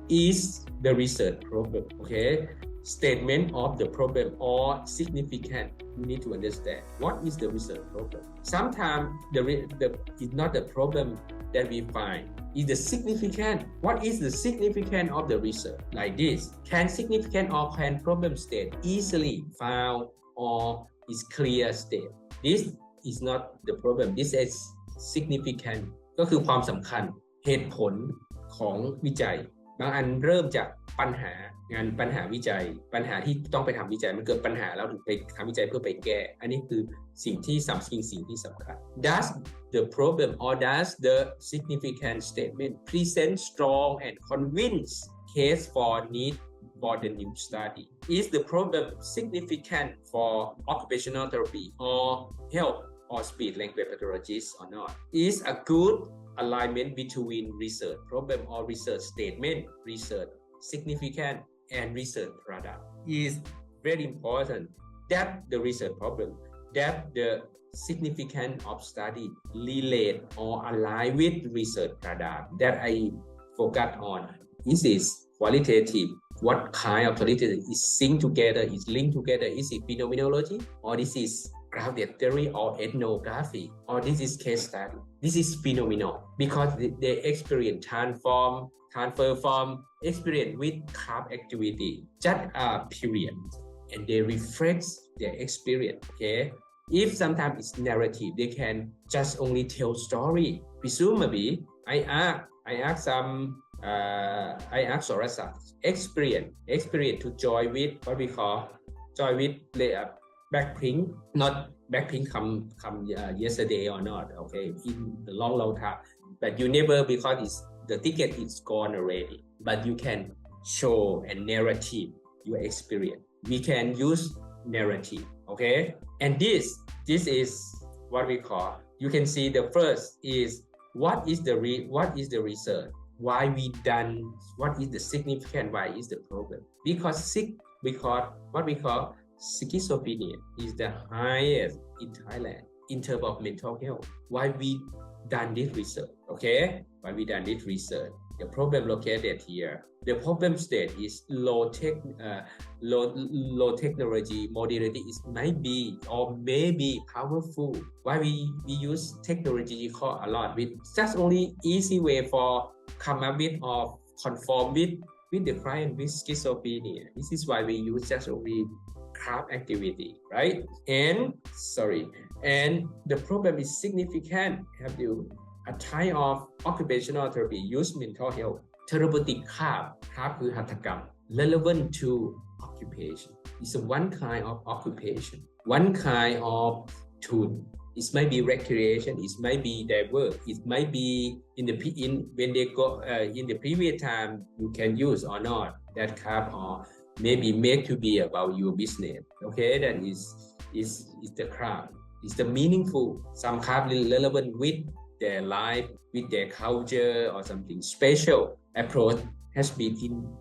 is the research problem? Okay, statement of the problem or significant. You need to understand what is the research problem. Sometimes it's not the problem that we find. Is the significant. What is the significance of the research? Like this, can significant or can problem state easily found or is clear state? This is not the problem. This is significant ก็คือความสำคัญเหตุผลของวิจัยบางอันเริ่มจากปัญหาวิจัยปัญหาที่ต้องไปทำวิจัยมันเกิดปัญหาแล้วถึงไปทำวิจัยเพื่อไปแก้อันนี้คือสิ่งที่สำคัญ Does the problem or does the significant statement present strong and convince case for need for the new study? Is the problem significant for occupational therapy or health or speech language pathologists or not? Is a good alignment between research problem or research statement, research significant and research product is very important. That the research problem, that the significance of study relate or align with research product that I focus on. This is qualitative. What kind of qualitative is synced together, is linked together? Is it phenomenology or this is grounded theory or ethnography or this is case study? This is phenomenal because they experience transfer from experience with craft activity just a period and they reflect their experience. Okay, if sometimes it's narrative, they can just only tell story. Presumably, I ask Sorasa experience to join with what we call Blackpink, not Blackpink come yesterday or not, okay, in the long time, but you never, because the ticket is gone already, but you can show a narrative your experience. We can use narrative, okay, and this is what we call. You can see the first is what is the research, why we done, what is the significant, why is the problem, because what we call schizophrenia is the highest in Thailand in terms of mental health. Why we done this research? Okay, why we done this research? The problem located here. The problem state is low technology modality is might be or maybe powerful. Why we use technology a lot with just only easy way for come up with or conform with the client with schizophrenia. This is why we use just only craft activity, right? And the problem is significant. Have you a type of occupational therapy use mental health therapeutic craft คือหัตถกรรม relevant to occupation. It's one kind of occupation, one kind of tool. It might be recreation, it might be their work, it might be when they go in the previous time you can use or not that craft or maybe made to be about your business. Okay, that is the craft. It's the meaningful. Some craft relevant with their life, with their culture or something special approach has been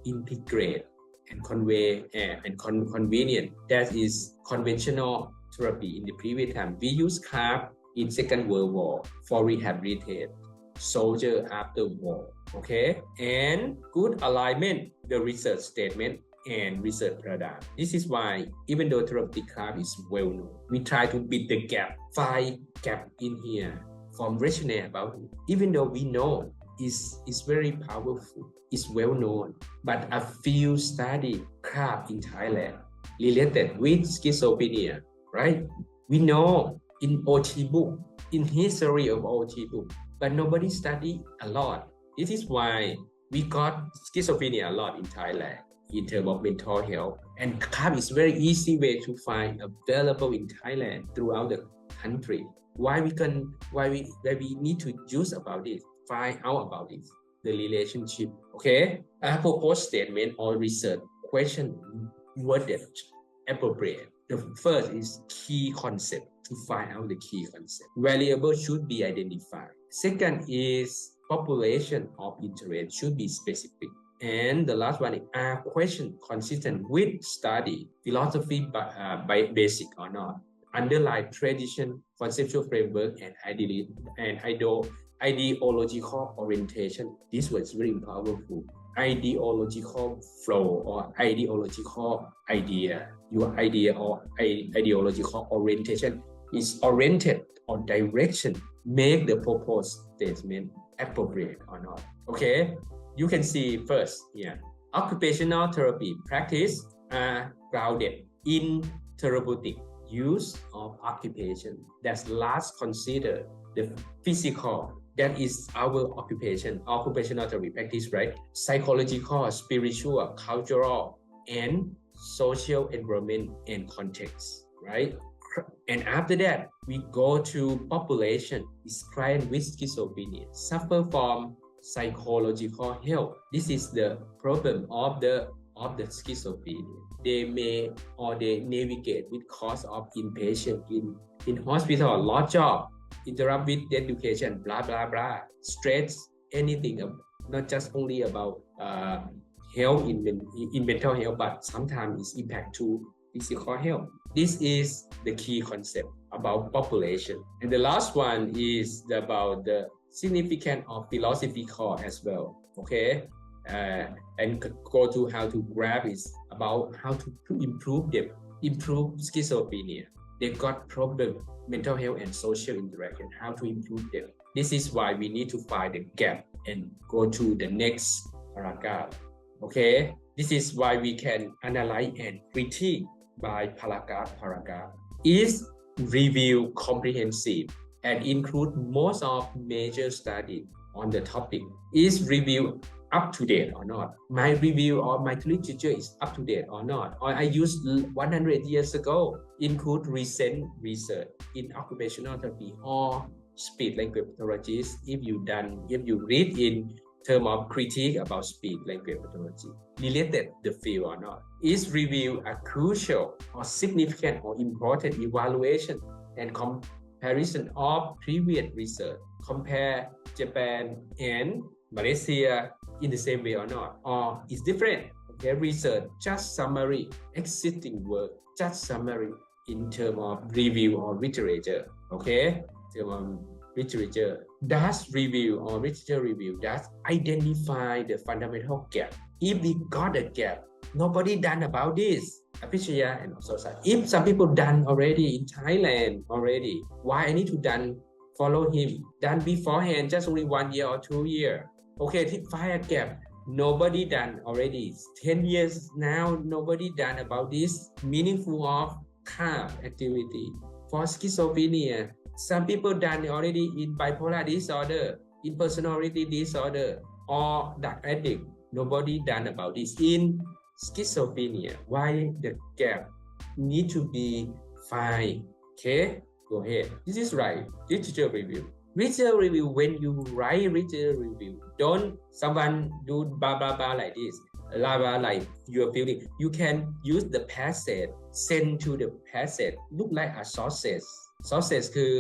integrated and convey and convenient. That is conventional therapy in the previous time. We use craft in Second World War for rehabilitate soldier after war. Okay, and good alignment, the research statement and research product. This is why even though therapeutic craft is well known, we try to bid the gap, find gap in here from rationale about it. Even though we know is very powerful, is well known, but a few study craft in Thailand related with schizophrenia, right? We know in OT book, in history of OT book, but nobody study a lot. This is why we got schizophrenia a lot in Thailand in terms of mental health. And craft is very easy way to find available in Thailand throughout the country. Why we need to use about this, find out about this, the relationship. Okay, a proposed statement or research question worded appropriate. The first is key concept, to find out the key concept. Variable should be identified. Second is population of interest should be specific. And the last one is, are questions consistent with study, philosophy by basic or not? Underlying tradition, conceptual framework, and ideological orientation. This was very powerful. ideological flow or ideological idea. Your idea or ideological orientation is oriented or direction. Make the proposed statement appropriate or not. Okay, you can see first here. Occupational therapy practice are grounded in therapeutic use of occupation. That's last consider the physical. That is our occupation, occupational therapy practice, right? Psychological, spiritual, cultural, and social environment and context, right? And after that, we go to population is client with schizophrenia, suffer from psychological health. This is the problem of the schizophrenia. They may or they navigate with cause of inpatient in hospital, lost job, interrupt with education, blah blah blah, stress, anything, not just only about health in mental health, but sometimes it's impact to physical health. This is the key concept about population. And the last one is about the significance of philosophical as well. Okay, and go to how to grab is about how to improve them, improve schizophrenia. They've got problem, mental health and social interaction, how to improve them. This is why we need to find the gap and go to the next paragraph. Okay, this is why we can analyze and critique by paragraph. Is review comprehensive and include most of major studies on the topic. Is review up to date or not? My review or my literature is up to date or not? Or I used 100 years ago. Include recent research in occupational therapy or speech language pathologies. If you read in terms of critique about speech language pathology, related the field or not? Is review a crucial or significant or important evaluation and comparison of previous research? Compare Japan and Malaysia in the same way or not? Or is different? Okay, research, just summary, existing work, just summary in terms of review or literature. Okay, literature. Does review or literature review does identify the fundamental gap? If we got a gap, nobody done about this. Apiccia and also if some people done already in Thailand already, why I need to done follow him? Done beforehand, just only 1 year or 2 years. Okay, find a gap. Nobody done already. 10 years now, nobody done about this meaningful of CARP activity. For schizophrenia, some people done already in bipolar disorder, in personality disorder, or drug addict. Nobody done about this. In schizophrenia, why the gap need to be fine? Okay, go ahead. This is right. Literature review. Literature review, when you write literature review, don't someone do blah blah blah like this, blah blah like your feeling. You can use the passage, send to the passage, look like a sausage. Sausage คือ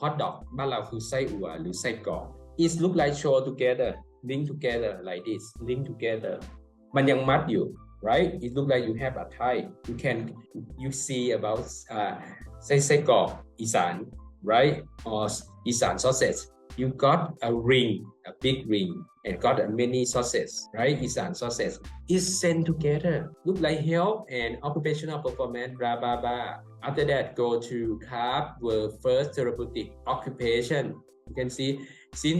hot dog บ้านเราคือไส้อั่วหรือไส้กรอก It look like show together, link together like this, link together มันยังมัดอยู่ right? It look like you have a tie. You see about ไส้กรอกอีสาน right? Or อีสาน sausage. You got a ring, a big ring, and got many sausages, right? อีสาน sausage is sent together. Look like health and occupational performance, blah blah blah. After that, go to CARP, were first therapeutic occupation. You can see, since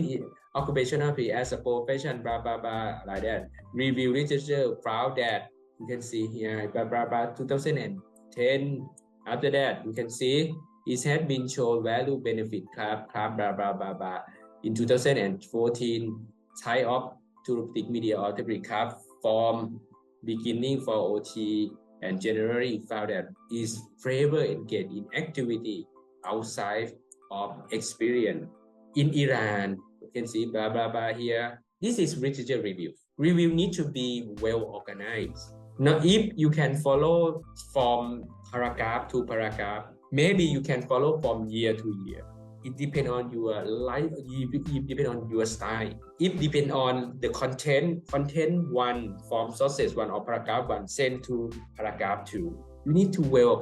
occupational therapy as a profession, blah blah blah, like that. Review literature found that, you can see here, blah blah blah, 2010. After that, you can see it has been shown value benefit CARP, blah blah blah blah. In 2014, type of therapeutic media or therapeutic CARP form beginning for OT. And generally found that is favor engaged in activity outside of experience. In Iran, you can see blah blah blah here. This is literature review. Review need to be well organized. Now, if you can follow from paragraph to paragraph, maybe you can follow from year to year. It depends on your life, it depends on your style. It depends on the content one from sources one or paragraph one sent to paragraph two. You need to well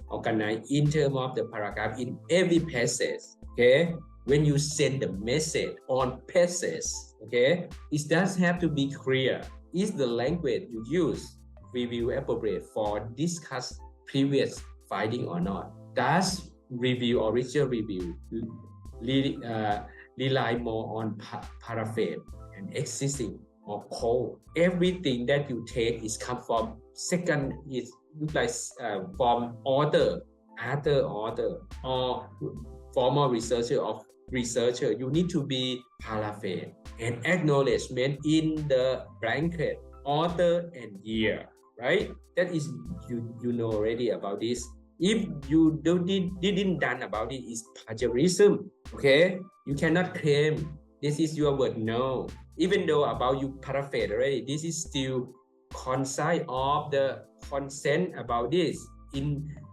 organize in terms of the paragraph in every passage. Okay, when you send the message on passage, okay, it does have to be clear. Is the language you use review appropriate for discuss previous finding or not? Does review or research review rely more on paraphrase and existing or code? Everything that you take is come from second is look like from author or former researcher of researcher. You need to be paraphrase and acknowledgement in the blanket author and year, right? That is you know already about this. If you didn't done about it, is plagiarism. Okay, you cannot claim this is your word. No, even though about you paraphrase already, this is still consent of the consent about this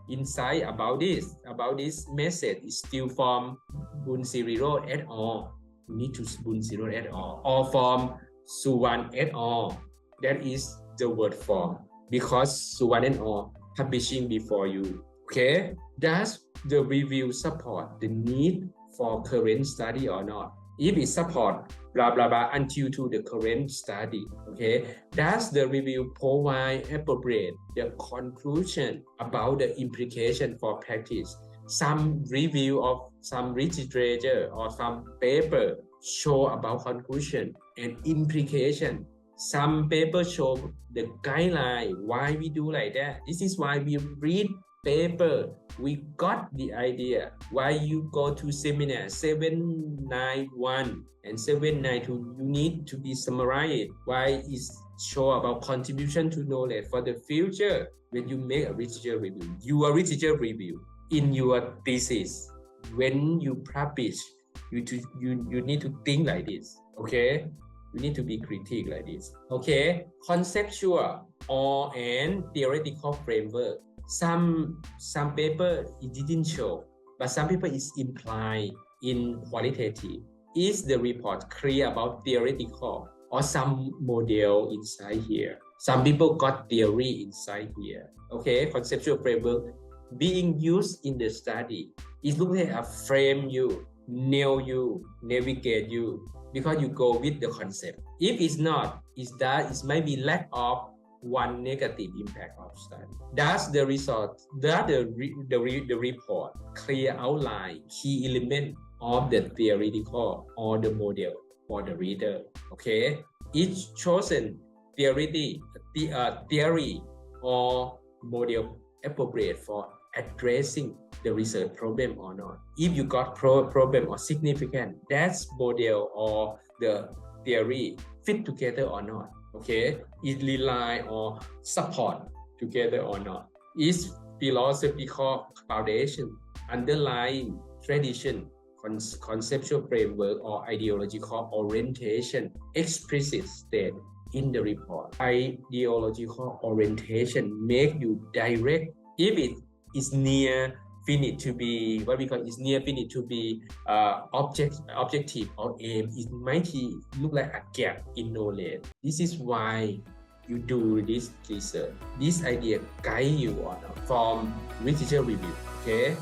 inside about this message is still from Bunsiriro et al. You need to Bunsiriro et al. Or from Suwan et al. That is the word form because Suwan et al. Publishing before you. Okay, does the review support the need for current study or not? If it support blah blah blah until to the current study, okay, does the review provide appropriate the conclusion about the implication for practice? Some review of some literature or some paper show about conclusion and implication. Some papers show the guideline why we do like that. This is why we read paper. We got the idea why you go to seminar 791 and 792. You need to be summarized. Why is show about contribution to knowledge for the future. When you make a literature review, your literature review in your thesis, when you publish, you need to think like this. Okay. You need to be critique like this. Okay, conceptual or and theoretical framework. Some paper it didn't show, but some paper is implied in qualitative. Is the report clear about theoretical or some model inside here? Some people got theory inside here. Okay, conceptual framework being used in the study. It looks like a frame you, nail you, navigate you, because you go with the concept. If it's not, it might be lack of one negative impact of study. Does the result, the report clear outline key element of the theoretical or the model for the reader? Okay, each chosen theory or model appropriate for addressing the research problem or not. If you got problem or significant, that model or the theory fit together or not. Okay, it rely or support together or not. Is philosophical foundation, underlying tradition, conceptual framework or ideological orientation explicit state in the report. Ideological orientation make you direct. If it is near finite to be what we call is near finite to be objective or aim, it might look like a gap in knowledge. This is why you do this research. This idea guide you on from literature review. Okay.